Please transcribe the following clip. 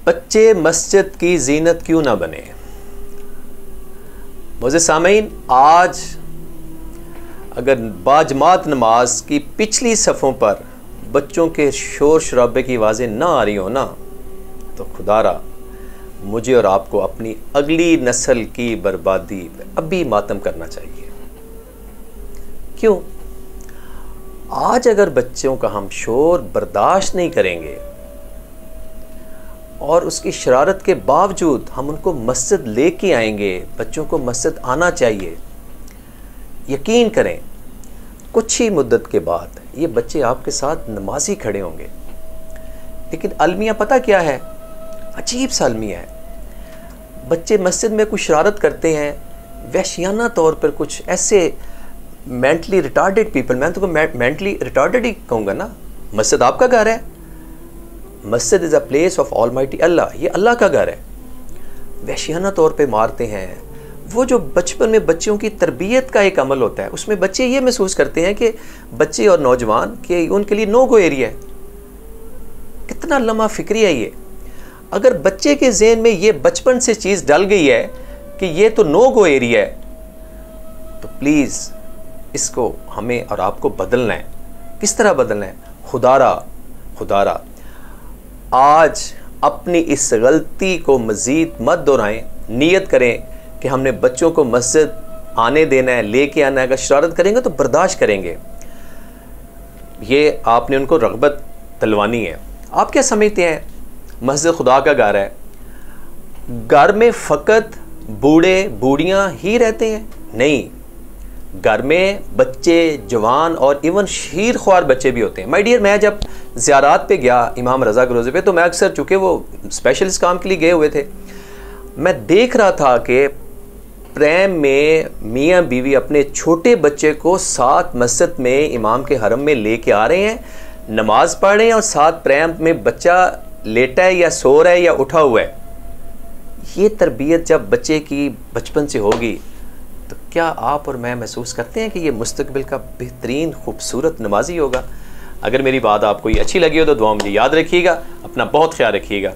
बच्चे मस्जिद की जीनत क्यों ना बने। मोअज़्ज़िज़ सामीन, आज अगर बाजमात नमाज की पिछली सफ़ों पर बच्चों के शोर शराबे की आवाज़ें ना आ रही हो ना, तो खुदारा मुझे और आपको अपनी अगली नस्ल की बर्बादी पे अभी मातम करना चाहिए। क्यों? आज अगर बच्चों का हम शोर बर्दाश्त नहीं करेंगे और उसकी शरारत के बावजूद हम उनको मस्जिद लेके आएंगे, बच्चों को मस्जिद आना चाहिए, यकीन करें कुछ ही मुद्दत के बाद ये बच्चे आपके साथ नमाजी खड़े होंगे। लेकिन अलमिया पता क्या है? अजीब सा अलमिया है। बच्चे मस्जिद में कुछ शरारत करते हैं, वहशियाना तौर पर कुछ ऐसे मेंटली रिटार्डेड पीपल, मैं तो मेंटली रिटार्डेड ही कहूँगा ना। मस्जिद आपका घर है, मस्जिद is a place of almighty Allah, ये अल्लाह का घर है। वहशियाना तौर पे मारते हैं। वो जो बचपन में बच्चों की तरबियत का एक अमल होता है, उसमें बच्चे ये महसूस करते हैं कि बच्चे और नौजवान कि उनके लिए नो गो एरिया है। कितना लम्हा फिक्री है ये। अगर बच्चे के ज़हन में ये बचपन से चीज़ डल गई है कि ये तो नो गो एरिया है, तो प्लीज़ इसको हमें और आपको बदलना है। किस तरह बदलना है? खुदारा आज अपनी इस गलती को मज़ीद मत दोहराएं। नियत करें कि हमने बच्चों को मस्जिद आने देना है, लेके आना है। अगर शरारत करेंगे तो बर्दाश्त करेंगे, ये आपने उनको रग़बत दिलवानी है। आप क्या समझते हैं मस्जिद खुदा का घर है, घर में फ़कत बूढ़े बूढ़ियाँ ही रहते हैं? नहीं, घर में बच्चे, जवान और इवन शीर ख्वार बच्चे भी होते हैं। माय डियर, मैं जब ज़ियारात पे गया इमाम रज़ा के रोज़े पे, तो मैं अक्सर, चूँकि वो स्पेशल इस काम के लिए गए हुए थे, मैं देख रहा था कि प्रेम में मियाँ बीवी अपने छोटे बच्चे को साथ मस्जिद में इमाम के हरम में लेके आ रहे हैं, नमाज़ पढ़ रहे हैं और साथ प्रेम में बच्चा लेटा है या सो रहा है या उठा हुआ है। ये तरबियत जब बच्चे की बचपन से होगी तो क्या आप और मैं महसूस करते हैं कि ये मुस्तकबिल का बेहतरीन खूबसूरत नमाजी होगा। अगर मेरी बात आपको ये अच्छी लगी हो तो दुआ मुझे याद रखिएगा। अपना बहुत ख्याल रखिएगा।